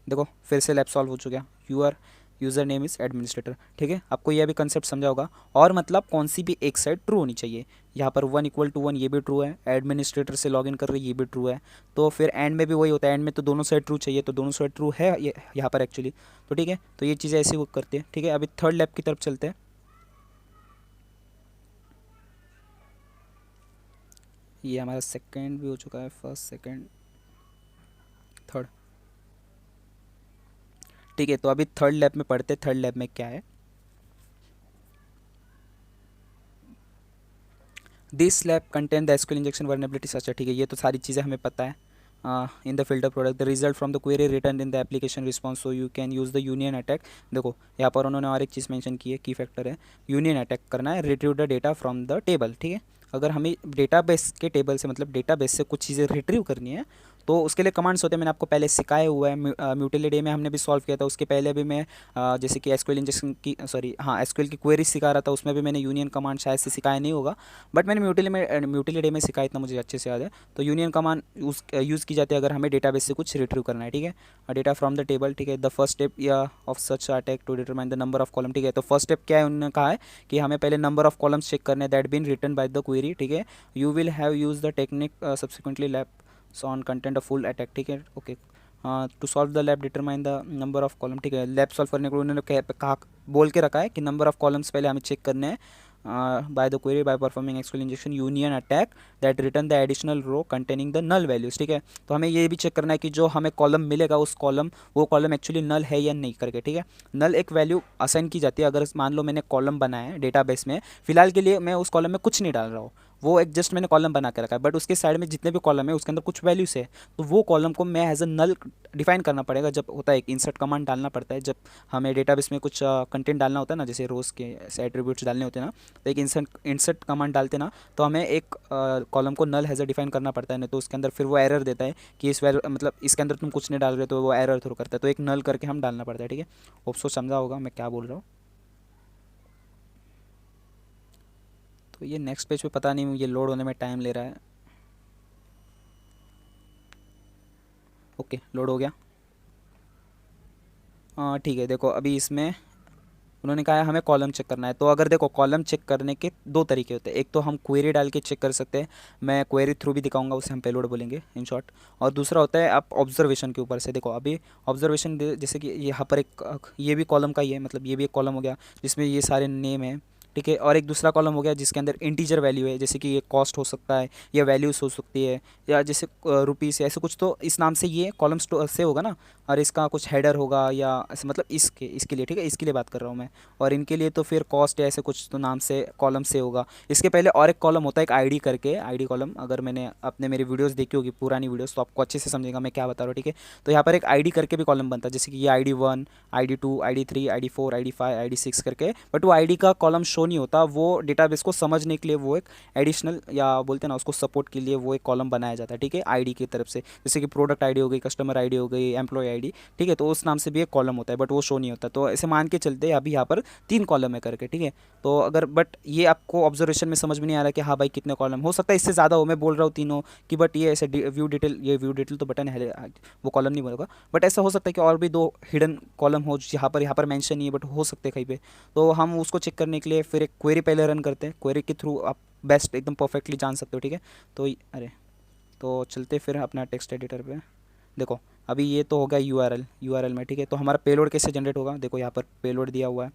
देखो फिर से लैब सॉल्व हो चुका, your user name is administrator. ठीक है, आपको यह भी कंसेप्ट समझा होगा, और मतलब कौन सी भी एक साइड ट्रू होनी चाहिए। यहाँ पर 1 = 1 ये भी ट्रू है, एडमिनिस्ट्रेटर से लॉगिन कर रहे ये भी ट्रू है, तो फिर एंड में भी वही होता है, एंड में तो दोनों साइड ट्रू चाहिए, तो दोनों साइड ट्रू है ये यहाँ पर एक्चुअली। तो ठीक है, तो ये चीज़ें ऐसी वर्क करती है। ठीक है, अभी थर्ड लैब की तरफ चलते हैं। ये हमारा सेकेंड भी हो चुका है, फर्स्ट सेकेंड थर्ड। ठीक है, तो अभी थर्ड लैब में पढ़ते, थर्ड लैब में क्या है। This lab contain the SQL injection vulnerability सच है। ठीक है, ये तो सारी चीज़ें हमें पता है, in the filter product the result from the query return in the application response, so you can use the union attack. देखो यहाँ पर उन्होंने और एक चीज़ मेंशन की है, की फैक्टर है, यूनियन अटैक करना है, retrieve the data from the table. ठीक है, अगर हमें डेटाबेस के टेबल से मतलब डेटाबेस से कुछ चीज़ें रिट्रीव करनी है तो उसके लिए कमांड्स होते हैं, मैंने आपको पहले सिखाया हुआ है, म्यूटिलिटी में हमने भी सॉल्व किया था, उसके पहले भी मैं जैसे कि एसक्यूएल इंजेक्शन की सॉरी हाँ एसक्यूएल की क्वेरी सिखा रहा था, उसमें भी मैंने यूनियन कमांड शायद से सिखाया नहीं होगा, बट मैंने म्यूटिलिटी में सिखाया, इतना मुझे अच्छे से याद है। तो यूनियन कमांड यूज़ की जाती है अगर हमें डेटाबेस से कुछ रिट्रीव करना है। ठीक है, डेटा फ्रॉम द टेबल। ठीक है, द फर्स्ट स्टेप या of such attack to determine the number of column. ठीक है, तो फर्स्ट स्टेप क्या है, उन्होंने कहा है कि हमें पहले नंबर ऑफ कॉलम्स चेक करने that been written by the query. ठीक है, you will have use the technique subsequently labs on content of full attack. ठीक है, okay, to solve the lab determine the number of column. ठीक है, lap solve करने को उन्होंने कहा बोल के रखा है कि नंबर ऑफ कॉलम्स पहले हमें चेक करने हैं by the query by performing SQL injection union attack that return the additional row containing the null values। ठीक है, तो हमें ये भी चेक करना है कि जो हमें कॉलम मिलेगा उस कॉलम वो कॉलम एक्चुअली नल है या नहीं करके। ठीक है, नल एक वैल्यू असाइन की जाती है, अगर मान लो मैंने कॉलम बनाया है डेटाबेस में, फिलहाल के लिए मैं उस कॉलम में कुछ नहीं डाल रहा हूँ, वो एक जस्ट मैंने कॉलम बना के रखा है, बट उसके साइड में जितने भी कॉलम है उसके अंदर कुछ वैल्यूज है, तो वो कॉलम को मैं एज अ नल डिफाइन करना पड़ेगा। जब होता है एक इंसर्ट कमांड डालना पड़ता है, जब हमें डेटाबेस में कुछ कंटेंट डालना होता है ना, जैसे रोज़ के एट्रीब्यूट्स डालने होते हैं ना, तो एक इंसर्ट कमांड डालते ना, तो हमें एक कॉलम को नल हैज़ अ डिफाइन करना पड़ता है, नहीं तो उसके अंदर फिर वो एरर देता है कि इस मतलब इसके अंदर तुम कुछ नहीं डाल रहे, तो वो एरर थ्रो करता है, तो एक नल करके हम डालना पड़ता है। ठीक है, होप सो समझा होगा मैं क्या बोल रहा हूँ। तो ये नेक्स्ट पेज पे पता नहीं ये लोड होने में टाइम ले रहा है। ओके, लोड हो गया। ठीक है, देखो अभी इसमें उन्होंने कहा है हमें कॉलम चेक करना है, तो अगर देखो कॉलम चेक करने के दो तरीके होते हैं, एक तो हम क्वेरी डाल के चेक कर सकते हैं, मैं क्वेरी थ्रू भी दिखाऊंगा, उसे हम पेलोड बोलेंगे इन शॉर्ट, और दूसरा होता है आप ऑब्जर्वेशन के ऊपर से। देखो अभी ऑब्जर्वेशन जैसे कि यहाँ पर एक ये भी कॉलम का ही है, मतलब ये भी एक कॉलम हो गया जिसमें ये सारे नेम है। ठीक है, और एक दूसरा कॉलम हो गया जिसके अंदर इंटीजर वैल्यू है, जैसे कि ये कॉस्ट हो सकता है या वैल्यूज हो सकती है या जैसे रुपीज़ ऐसे कुछ, तो इस नाम से ये कॉलम से होगा ना, और इसका कुछ हेडर होगा या ऐसे, मतलब इसके लिए। ठीक है, इसके लिए बात कर रहा हूँ मैं, और इनके लिए तो फिर कॉस्ट या ऐसे कुछ तो नाम से कॉलम से होगा। इसके पहले और एक कॉलम होता है एक आईडी करके, आईडी कॉलम, अगर मैंने अपने मेरी वीडियोस देखी होगी पुरानी वीडियोस तो आपको अच्छे से समझेगा मैं क्या बता रहा हूँ। ठीक है, तो यहाँ पर एक आईडी करके भी कॉलम बनता है, जैसे कि ये ID 1, ID 2, ID 3, ID 4, ID 5, ID 6 करके, बट वो आईडी का कॉलम शो नहीं होता, वो डेटाबेस को समझने के लिए वो एक एडिशनल या बोलते हैं ना उसको सपोर्ट के लिए वो एक कॉलम बनाया जाता है। ठीक है, आईडी की तरफ से, जैसे कि प्रोडक्ट आईडी हो गई, कस्टमर आईडी हो गई, एम्प्लॉय आईडी। ठीक है, तो उस नाम से भी एक कॉलम होता है बट वो शो नहीं होता, तो ऐसे मान के चलते अभी यहाँ पर 3 कॉलम है करके। ठीक है, तो अगर बट ये आपको ऑब्जर्वेशन में समझ में नहीं आ रहा कि हाँ भाई कितने कॉलम हो सकता है, इससे ज़्यादा हो, मैं बोल रहा हूँ तीनों कि, बट ये ऐसे व्यू डिटेल, ये व्यू डिटेल तो बटन है, वो कॉलम नहीं बोलेगा, बट ऐसा हो सकता है कि और भी 2 हिडन कॉलम हो यहाँ पर मेंशन नहीं है बट हो सकते कहीं पे, तो हम उसको चेक करने के लिए फिर एक क्वेरी पहले रन करते हैं, क्वेरी के थ्रू आप बेस्ट एकदम परफेक्टली जान सकते हो। ठीक है, तो अरे तो चलते फिर अपना टेक्स्ट एडिटर पे। देखो अभी ये तो होगा यूआरएल में। ठीक है, तो हमारा पेलोड कैसे जनरेट होगा, देखो यहाँ पर पेलोड दिया हुआ है,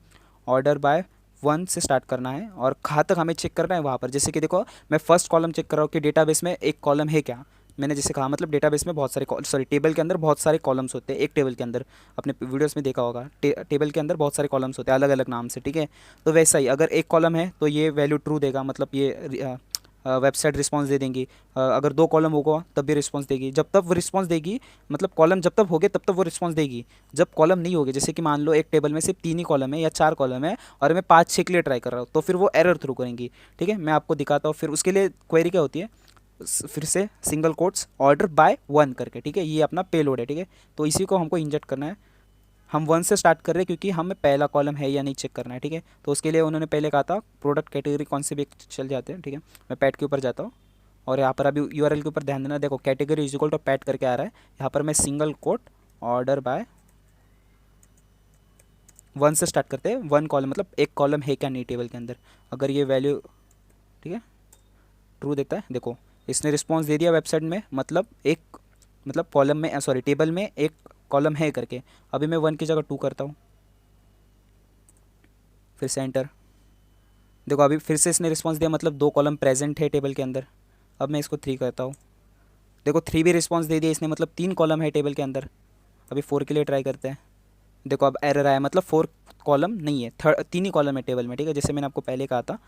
ऑर्डर बाय 1 से स्टार्ट करना है और कहाँ तक हमें चेक करना है वहाँ पर, जैसे कि देखो मैं फर्स्ट कॉलम चेक कर रहा हूँ कि डेटाबेस में एक कॉलम है क्या, मैंने जैसे कहा मतलब डेटाबेस में बहुत सारे सॉरी टेबल के अंदर बहुत सारे कॉलम्स होते हैं, एक टेबल के अंदर, अपने वीडियोस में देखा होगा, टेबल के अंदर बहुत सारे कॉलम्स होते हैं अलग अलग नाम से। ठीक है, तो वैसा ही अगर एक कॉलम है तो ये वैल्यू ट्रू देगा, मतलब ये वेबसाइट रिस्पांस दे देंगी, अगर 2 कॉलम होगा तब भी रिस्पांस देगी, जब तक वो रिस्पांस देगी, मतलब कॉलम जब तक होगे तब तक वो रिस्पांस देगी, जब कॉलम नहीं होगे, जैसे कि मान लो एक टेबल में सिर्फ 3 ही कॉलम है या 4 कॉलम है और मैं 5-6 के लिए ट्राई कर रहा हूँ, तो फिर वो एरर थ्रू करेंगी। ठीक है, मैं आपको दिखाता हूँ फिर उसके लिए क्वेरी क्या होती है, फिर से सिंगल कोट्स ऑर्डर बाय 1 करके। ठीक है, ये अपना पेलोड है। ठीक है, तो इसी को हमको इंजेक्ट करना है, हम 1 से स्टार्ट कर रहे हैं क्योंकि हमें पहला कॉलम है या नहीं चेक करना है। ठीक है, तो उसके लिए उन्होंने पहले कहा था प्रोडक्ट कैटेगरी कौन से भी चल जाते हैं। ठीक है, मैं पैट के ऊपर जाता हूँ और यहाँ पर अभी यूआरएल के ऊपर ध्यान देना, देखो category is equal to pets करके आ रहा है, यहाँ पर मैं सिंगल कोट ऑर्डर बाय 1 से स्टार्ट करते हैं, 1 कॉलम मतलब एक कॉलम है क्या नहीं टेबल के अंदर, अगर ये वैल्यू ठीक है ट्रू देता है, देखो इसने रिस्पॉन्स दे दिया वेबसाइट में, मतलब कॉलम में सॉरी टेबल में एक कॉलम है करके। अभी मैं 1 की जगह 2 करता हूँ, फिर से एंटर, देखो अभी फिर से इसने रिस्पॉन्स दिया, मतलब 2 कॉलम प्रेजेंट है टेबल के अंदर। अब मैं इसको 3 करता हूँ, देखो 3 भी रिस्पॉन्स दे दिया इसने, मतलब 3 कॉलम है टेबल के अंदर। अभी 4 के लिए ट्राई करते हैं, देखो अब एरर आया, मतलब 4 कॉलम नहीं है, 3 ही कॉलम है टेबल में। ठीक है, जैसे मैंने आपको पहले कहा था,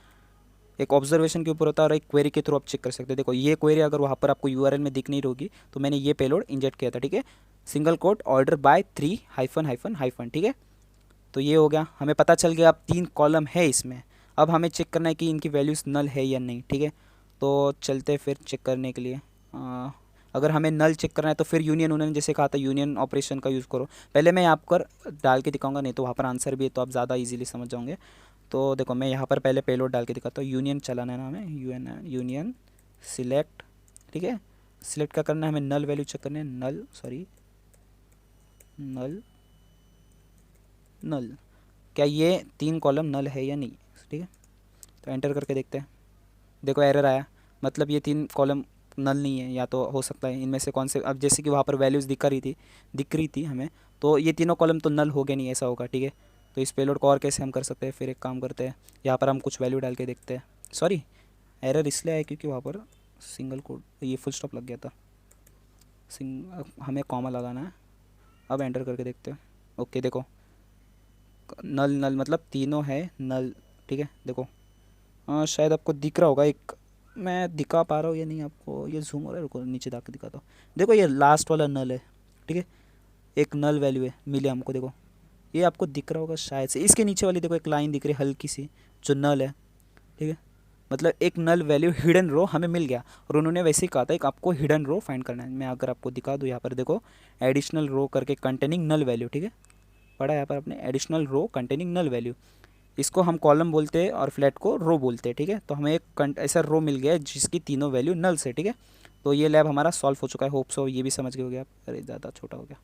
एक ऑब्जर्वेशन के ऊपर होता है और एक क्वेरी के थ्रू आप चेक कर सकते हैं। देखो ये क्वेरी अगर वहाँ पर आपको यूआरएल में दिख नहीं रहोगी तो मैंने ये पेलोड इंजेक्ट किया था, ठीक है, single quote order by 3 hyphen hyphen hyphen, ठीक है। तो ये हो गया, हमें पता चल गया अब 3 कॉलम है इसमें। अब हमें चेक करना है कि इनकी वैल्यूज़ नल है या नहीं, ठीक है। तो चलते फिर चेक करने के लिए। अगर हमें नल चेक करना है तो फिर यूनियन, उन्होंने जैसे कहा था यूनियन ऑपरेशन का यूज़ करो। पहले मैं यहाँ पर डाल के दिखाऊंगा, नहीं तो वहाँ पर आंसर भी है तो आप ज़्यादा इजीली समझ जाओगे। तो देखो मैं यहाँ पर पहले पेलोड डाल के दिखाता हूँ। यूनियन चलाना है ना हमें, यूनियन सिलेक्ट, ठीक है। सिलेक्ट का करना है हमें, नल वैल्यू चेक करना है, नल नल, क्या ये 3 कॉलम नल है या नहीं, ठीक है। तो एंटर करके देखते हैं। देखो एरर आया, मतलब ये 3 कॉलम नल नहीं है, या तो हो सकता है इनमें से कौन से, अब जैसे कि वहाँ पर वैल्यूज़ दिख रही थी हमें, तो ये तीनों कॉलम तो नल हो गए नहीं, ऐसा होगा, ठीक है। तो इस पेलोड को और कैसे हम कर सकते हैं, फिर एक काम करते हैं, यहाँ पर हम कुछ वैल्यू डाल के देखते हैं। सॉरी, एरर इसलिए आया क्योंकि वहाँ पर सिंगल कोड, ये फुल स्टॉप लग गया था, हमें कॉमा लगाना है। अब एंटर करके देखते हैं। ओके देखो नल नल मतलब तीनों है नल, ठीक है। देखो शायद आपको दिख रहा होगा, एक मैं दिखा पा रहा हूँ या नहीं आपको, ये जूम हो रहा है, रुको नीचे जाकर दिखाता हूँ। देखो ये लास्ट वाला नल है, ठीक है, एक नल वैल्यू है मिले हमको, देखो ये आपको दिख रहा होगा शायद से। इसके नीचे वाली देखो एक लाइन दिख रही है हल्की सी, जो नल है, ठीक है। मतलब एक नल वैल्यू हिडन रो हमें मिल गया, और उन्होंने वैसे ही कहा था एक आपको हिडन रो फाइंड करना है। मैं अगर आपको दिखा दूँ, यहाँ पर देखो एडिशनल रो करके कंटेनिंग नल वैल्यू, ठीक है, पढ़ा यहाँ पर अपने एडिशनल रो कंटेनिंग नल वैल्यू। इसको हम कॉलम बोलते हैं और फ्लैट को रो बोलते हैं, ठीक है। तो हमें एक ऐसा रो मिल गया है जिसकी तीनों वैल्यू नल से, ठीक है। तो ये लैब हमारा सॉल्व हो चुका है, होप सो ये भी समझ गए हो गया आप। अरे ज़्यादा छोटा हो गया,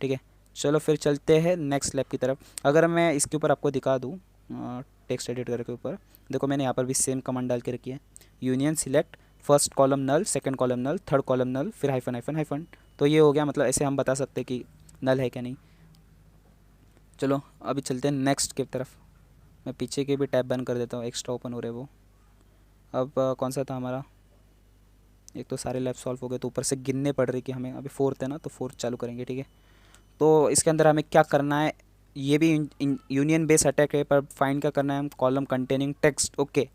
ठीक है। चलो फिर चलते हैं नेक्स्ट लैब की तरफ। अगर मैं इसके ऊपर आपको दिखा दूँ टेक्स्ट एडिटर के ऊपर, देखो मैंने यहाँ पर भी सेम कमांड डाल के रखी है, यूनियन सिलेक्ट फर्स्ट कॉलम नल, सेकंड कॉलम नल, थर्ड कॉलम नल, फिर हाइफन हाइफन हाइफन। तो ये हो गया, मतलब ऐसे हम बता सकते हैं कि नल है क्या नहीं। चलो अभी चलते हैं नेक्स्ट की तरफ। मैं पीछे के भी टैब बंद कर देता हूँ, एक्स्ट्रा ओपन हो रहे वो। अब कौन सा था हमारा, एक तो सारे लैब सॉल्व हो गए, तो ऊपर से गिनने पड़ रही कि हमें, अभी 4th है ना, तो 4th चालू करेंगे, ठीक है। तो इसके अंदर हमें क्या करना है, ये भी यूनियन बेस अटैक है, पर फाइंड क्या करना है हम, कॉलम कंटेनिंग टेक्स्ट, ओके।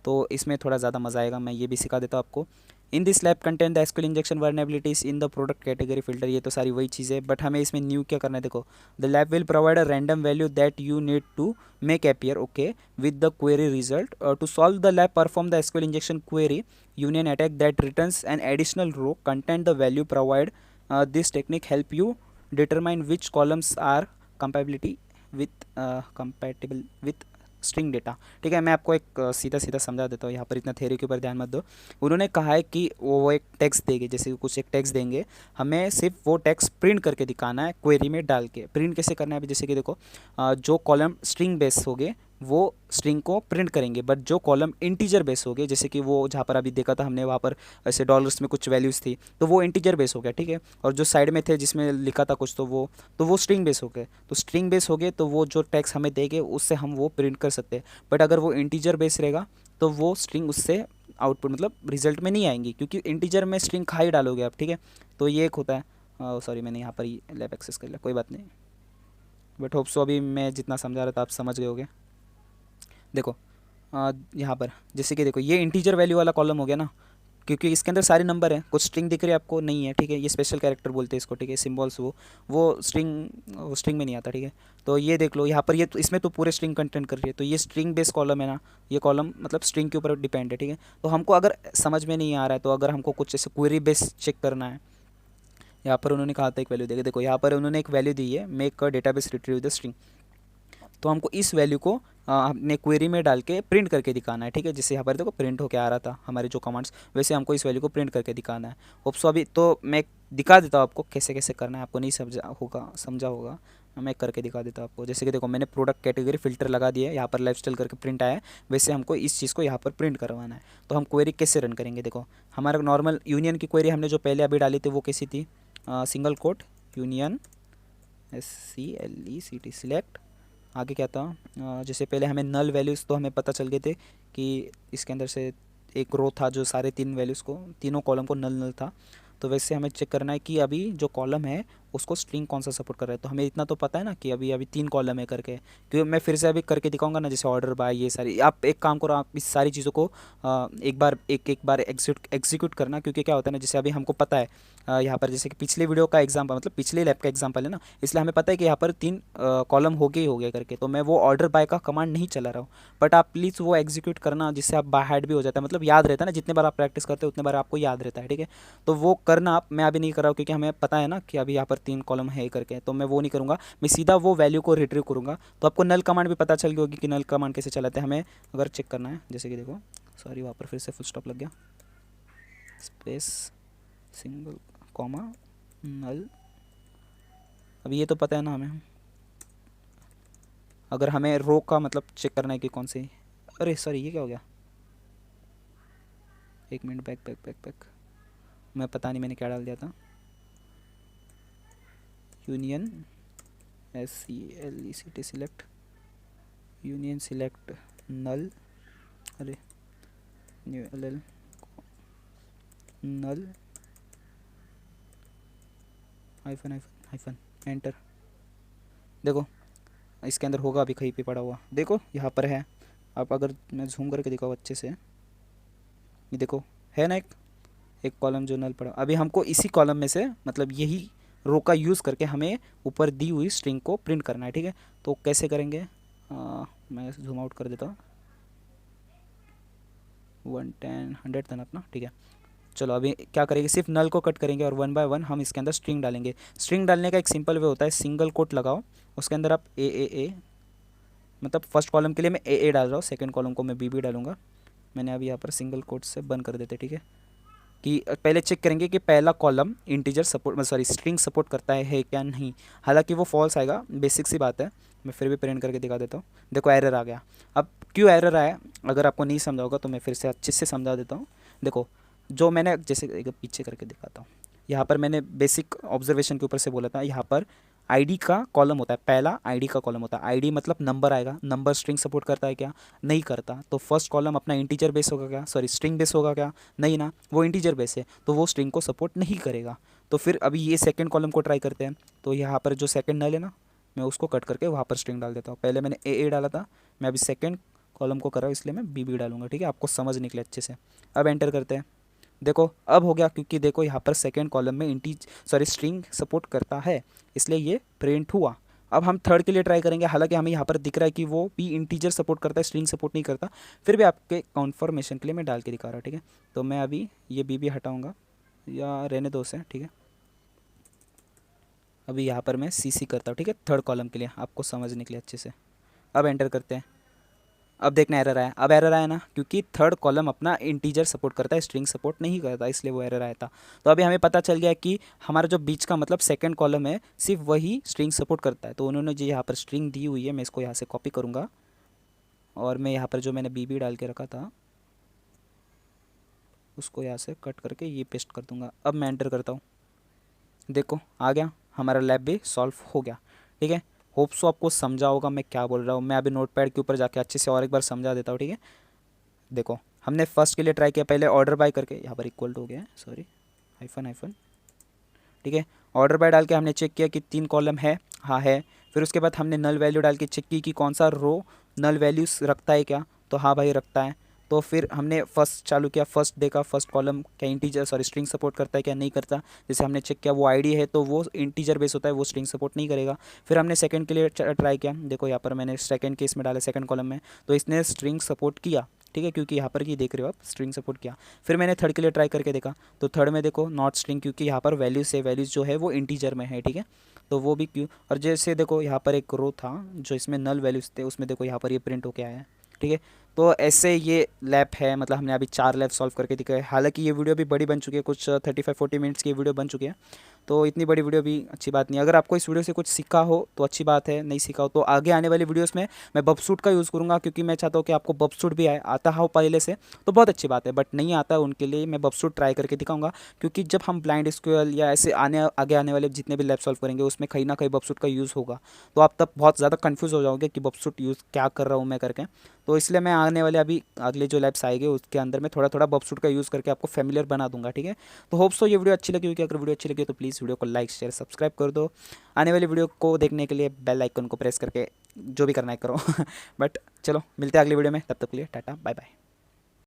तो इसमें थोड़ा ज़्यादा मज़ा आएगा, मैं ये भी सिखा देता हूँ आपको। In this lab content the SQL injection vulnerabilities in the product category filter, ये तो सारी वही चीज़ है, बट हमें इसमें न्यू क्या करना है। देखो the lab will provide a random value that you need to make appear, okay, with the query result to solve the lab perform the SQL injection query union attack that returns an additional row content the value provide. This technique help you determine which columns are compatible with string data, ठीक है। मैं आपको एक सीधा सीधा समझा देता हूँ, यहाँ पर इतना थ्योरी के ऊपर ध्यान मत दो। उन्होंने कहा है कि वो एक टेक्स्ट देंगे, जैसे कुछ एक टेक्स्ट देंगे, हमें सिर्फ वो टेक्स्ट प्रिंट करके दिखाना है, क्वेरी में डाल के। प्रिंट कैसे करना है, अभी जैसे कि देखो जो कॉलम स्ट्रिंग बेस हो गए वो स्ट्रिंग को प्रिंट करेंगे, बट जो कॉलम इंटीजर बेस हो गए, जैसे कि वो जहाँ पर अभी देखा था हमने, वहाँ पर ऐसे डॉलर्स में कुछ वैल्यूज़ थी, तो वो इंटीजर बेस हो गया, ठीक है। और जो साइड में थे जिसमें लिखा था कुछ, तो वो स्ट्रिंग बेस हो गए। तो स्ट्रिंग बेस हो गए तो वो जो टेक्स्ट हमें देंगे उससे हम वो प्रिंट कर सकते हैं। बट अगर वो इंटीजर बेस रहेगा तो वो स्ट्रिंग उससे आउटपुट मतलब रिजल्ट में नहीं आएंगी, क्योंकि इंटीजर में स्ट्रिंग खाई डालोगे आप, ठीक है। तो ये एक होता है। सॉरी मैंने यहाँ पर ही लैब एक्सेस कर लिया, कोई बात नहीं, बट होप सो अभी मैं जितना समझा रहा था आप समझ गए होगे। देखो यहाँ पर जैसे कि देखो ये इंटीजर वैल्यू वाला कॉलम हो गया ना, क्योंकि इसके अंदर सारे नंबर हैं, कुछ स्ट्रिंग दिख रही है आपको नहीं है, ठीक है। ये स्पेशल कैरेक्टर बोलते हैं इसको, ठीक है, सिंबल्स, वो स्ट्रिंग में नहीं आता, ठीक है। तो ये देख लो यहाँ पर, ये तो इसमें तो पूरे स्ट्रिंग कंटेंट कर रही है, तो ये स्ट्रिंग बेस कॉलम है ना, ये कॉलम मतलब स्ट्रिंग के ऊपर डिपेंड है, ठीक है। तो हमको अगर समझ में नहीं आ रहा है, तो अगर हमको कुछ ऐसे क्वेरी बेस चेक करना है, यहाँ पर उन्होंने कहा था एक वैल्यू देखे, देखो यहाँ पर उन्होंने एक वैल्यू दी है, make a database retrieve the string. तो हमको इस वैल्यू को अपने क्वेरी में डाल के प्रिंट करके दिखाना है, ठीक है। जैसे यहाँ पर देखो प्रिंट होके आ रहा था हमारे जो कमांड्स, वैसे हमको इस वैल्यू को प्रिंट करके दिखाना है। होप्सो अभी तो मैं दिखा देता हूँ आपको कैसे कैसे करना है, आपको नहीं समझा होगा, मैं करके दिखा देता हूँ आपको। जैसे कि देखो मैंने प्रोडक्ट कैटेगरी फिल्टर लगा दिया है, यहाँ पर लाइफस्टाइल करके प्रिंट आया है, वैसे हमको इस चीज़ को यहाँ पर प्रिंट करवाना है। तो हम क्वेरी कैसे रन करेंगे, देखो हमारा नॉर्मल यूनियन की क्वेरी हमने जो पहले अभी डाली थी वो कैसी थी, single quote union SCLECT select, आगे क्या था, जैसे पहले हमें नल वैल्यूज़ तो हमें पता चल गए थे कि इसके अंदर से एक रो था जो सारे 3 वैल्यूज़ को, तीनों कॉलम को नल नल था। तो वैसे हमें चेक करना है कि अभी जो कॉलम है उसको स्ट्रिंग कौन सा सपोर्ट कर रहा है। तो हमें इतना तो पता है ना कि अभी अभी 3 कॉलम है करके, क्योंकि मैं फिर से अभी करके दिखाऊंगा ना, जैसे ऑर्डर बाय ये सारी। आप एक काम करो, आप इस सारी चीज़ों को एक बार एग्जीक्यूट करना, क्योंकि क्या होता है ना, जैसे अभी हमको पता है यहाँ पर जैसे कि पिछले वीडियो का एग्जाम्पल, मतलब पिछले लैब का एग्जाम्पल है ना, इसलिए हमें पता है कि यहाँ पर 3 कॉलम हो गए ही हो गए करके। तो मैं वो ऑर्डर बाय का कमांड नहीं चला रहा हूँ, बट आप प्लीज़ वो एग्जीक्यूट करना, जिससे आप बाय हैड भी हो जाता है, मतलब याद रहता है ना, जितने बार आप प्रैक्टिस करते हो उतने बार आपको याद रहता है, ठीक है। तो वो करना आप, मैं अभी नहीं कर रहा हूँ, क्योंकि हमें पता है ना कि अभी यहाँ पर 3 कॉलम है करके, तो मैं वो नहीं करूँगा। मैं सीधा वो वैल्यू को रिट्रीव करूँगा। तो आपको नल कमांड भी पता चल गई होगी कि नल कमांड कैसे चलाते हैं हमें, अगर चेक करना है। जैसे कि देखो, सॉरी वहाँ पर फिर से फुल स्टॉप लग गया, स्पेस सिंगल कॉमा नल। अब ये तो पता है ना हमें, अगर हमें रो का मतलब चेक करना है कि कौन सी, अरे सॉरी ये क्या हो गया, एक minute, back back back back, मैं पता नहीं मैंने क्या डाल दिया था। Union SELECT select, union select null, अरे new LL null hyphen hyphen hyphen enter. देखो इसके अंदर होगा अभी कहीं पे पड़ा हुआ, देखो यहाँ पर है। आप अगर मैं जूम करके दिखाऊँ अच्छे से, ये देखो है ना एक कॉलम जो नल पड़ा। अभी हमको इसी कॉलम में से मतलब यही रो का यूज़ करके हमें ऊपर दी हुई स्ट्रिंग को प्रिंट करना है, ठीक है। तो कैसे करेंगे, मैं जूम आउट कर देता हूँ, 110 100 था अपना, ठीक है। चलो अभी क्या करेंगे, सिर्फ नल को कट करेंगे और 1 बाय 1 हम इसके अंदर स्ट्रिंग डालेंगे। स्ट्रिंग डालने का एक सिंपल वे होता है, सिंगल कोट लगाओ, उसके अंदर आप ए, मतलब फर्स्ट कॉलम के लिए मैं ए डाल रहा हूँ, सेकंड कॉलम को मैं बी डालूंगा। मैंने अभी यहाँ पर सिंगल कोट से बंद कर देते, ठीक है। कि पहले चेक करेंगे कि पहला column integer support, sorry string support करता है क्या नहीं। हालांकि वो फॉल्स आएगा, बेसिक सी बात है, मैं फिर भी प्रिंट करके दिखा देता हूँ। देखो एरर आ गया। अब क्यों एरर आया, अगर आपको नहीं समझा होगा तो मैं फिर से अच्छे से समझा देता हूँ। देखो जो मैंने जैसे एक पीछे करके दिखाता हूँ, यहाँ पर मैंने बेसिक ऑब्जर्वेशन के ऊपर से बोला था, यहाँ पर आईडी का कॉलम होता है, पहला आईडी का कॉलम होता है। आईडी मतलब नंबर आएगा, नंबर स्ट्रिंग सपोर्ट करता है क्या, नहीं करता। तो फर्स्ट कॉलम अपना इंटीजर बेस होगा क्या, सॉरी स्ट्रिंग बेस होगा क्या, नहीं ना, वो इंटीजर बेस है, तो वो स्ट्रिंग को सपोर्ट नहीं करेगा। तो फिर अभी ये सेकंड कॉलम को ट्राई करते हैं। तो यहाँ पर जो सेकंड नल है ना, मैं उसको कट करके वहाँ पर स्ट्रिंग डाल देता हूँ। पहले मैंने ए डाला था, मैं अभी सेकंड कॉलम को कर रहा हूँ, इसलिए मैं बी डालूंगा, ठीक है, आपको समझ निकले अच्छे से। अब एंटर करते हैं। देखो अब हो गया, क्योंकि देखो यहाँ पर सेकंड कॉलम में स्ट्रिंग सपोर्ट करता है, इसलिए ये प्रिंट हुआ। अब हम थर्ड के लिए ट्राई करेंगे, हालांकि हमें यहाँ पर दिख रहा है कि वो भी इंटीजर सपोर्ट करता है, स्ट्रिंग सपोर्ट नहीं करता। फिर भी आपके कन्फर्मेशन के लिए मैं डाल के दिखा रहा हूँ, ठीक है। तो मैं अभी ये बी हटाऊँगा या रहने दो उसे, ठीक है। अभी यहाँ पर मैं सी करता हूँ, ठीक है, थर्ड कॉलम के लिए, आपको समझने के लिए अच्छे से। अब एंटर करते हैं। अब देखना एरर आया, अब एरर आया ना, क्योंकि थर्ड कॉलम अपना इंटीजर सपोर्ट करता है, स्ट्रिंग सपोर्ट नहीं करता, इसलिए वो एरर आया था। तो अभी हमें पता चल गया कि हमारा जो बीच का मतलब सेकंड कॉलम है, सिर्फ वही स्ट्रिंग सपोर्ट करता है। तो उन्होंने जो यहाँ पर स्ट्रिंग दी हुई है, मैं इसको यहाँ से कॉपी करूँगा और मैं यहाँ पर जो मैंने बी डाल के रखा था उसको यहाँ से कट करके ये पेस्ट कर दूँगा। अब मैं एंटर करता हूँ, देखो आ गया, हमारा लैब भी सॉल्व हो गया, ठीक है। होप सो आपको समझा होगा मैं क्या बोल रहा हूँ। मैं अभी नोटपैड के ऊपर जाके अच्छे से और एक बार समझा देता हूँ, ठीक है। देखो हमने फर्स्ट के लिए ट्राई किया, पहले ऑर्डर बाय करके, यहाँ पर इक्वल टू हो गया है, सॉरी हाइफन हाइफन, ठीक है। ऑर्डर बाय डाल के हमने चेक किया कि 3 कॉलम है, हाँ है। फिर उसके बाद हमने नल वैल्यू डाल के चेक की कि कौन सा रो नल वैल्यूज रखता है क्या, तो हाँ भाई रखता है। तो फिर हमने फर्स्ट चालू किया, फर्स्ट देखा फर्स्ट कॉलम क्या इंटीजर सॉरी स्ट्रिंग सपोर्ट करता है क्या, नहीं करता। जैसे हमने चेक किया वो आईडी है तो वो इंटीजर बेस होता है, वो स्ट्रिंग सपोर्ट नहीं करेगा। फिर हमने सेकंड के लिए ट्राई किया, देखो यहाँ पर मैंने सेकंड केस में डाला सेकंड कॉलम में, तो इसने स्ट्रिंग सपोर्ट किया, ठीक है, क्योंकि यहाँ पर की देख रहे हो आप स्ट्रिंग सपोर्ट किया। फिर मैंने थर्ड के लिए ट्राई करके देखा, तो थर्ड में देखो नॉट स्ट्रिंग, क्योंकि यहाँ पर वैल्यूज से वैल्यूज़ जो है वो इंटीजर में है, ठीक है, तो वो भी क्यों। और जैसे देखो यहाँ पर एक रो था जो इसमें नल वैल्यूज थे, उसमें देखो यहाँ पर ये प्रिंट होके आया है, ठीक है। तो ऐसे ये लैब है, मतलब हमने अभी 4 लैब सॉल्व करके दिखाए। हालांकि ये वीडियो भी बड़ी बन चुकी है, कुछ 35-40 मिनट्स की वीडियो बन चुकी है, तो इतनी बड़ी वीडियो भी अच्छी बात नहीं। अगर आपको इस वीडियो से कुछ सीखा हो तो अच्छी बात है, नहीं सीखा हो तो आगे आने वाली वीडियोस में मैं बबसूट का यूज़ करूँगा, क्योंकि मैं चाहता हूँ कि आपको बबसूट भी आता हो पहले से तो बहुत अच्छी बात है, बट नहीं आता है उनके लिए मैं बबसूट ट्राई करके दिखाऊंगा। क्योंकि जब हम ब्लाइंड स्क्वेयर या ऐसे आगे आने वाले जितने भी लैब सॉल्व करेंगे उसमें कहीं ना कहीं बबसूट का यूज़ होगा, तो आप तब बहुत ज़्यादा कन्फ्यूज़ हो जाओगे कि बबसूट यूज़ क्या कर रहा हूँ मैं करके। तो इसलिए मैं आने वाले अभी अगले जो लैब्स आएंगे उसके अंदर में थोड़ा थोड़ा बबसूट का यूज़ करके आपको फेमिलियर बना दूंगा, ठीक है। तो होप सो ये वीडियो अच्छी लगी होगी, अगर वीडियो अच्छी लगी तो प्लीज़ प्लीज़ वीडियो को लाइक शेयर सब्सक्राइब कर दो। आने वाली वीडियो को देखने के लिए बेल आइकन को प्रेस करके जो भी करना है करो बट चलो मिलते हैं अगली वीडियो में, तब तक के लिए टाटा बाय बाय।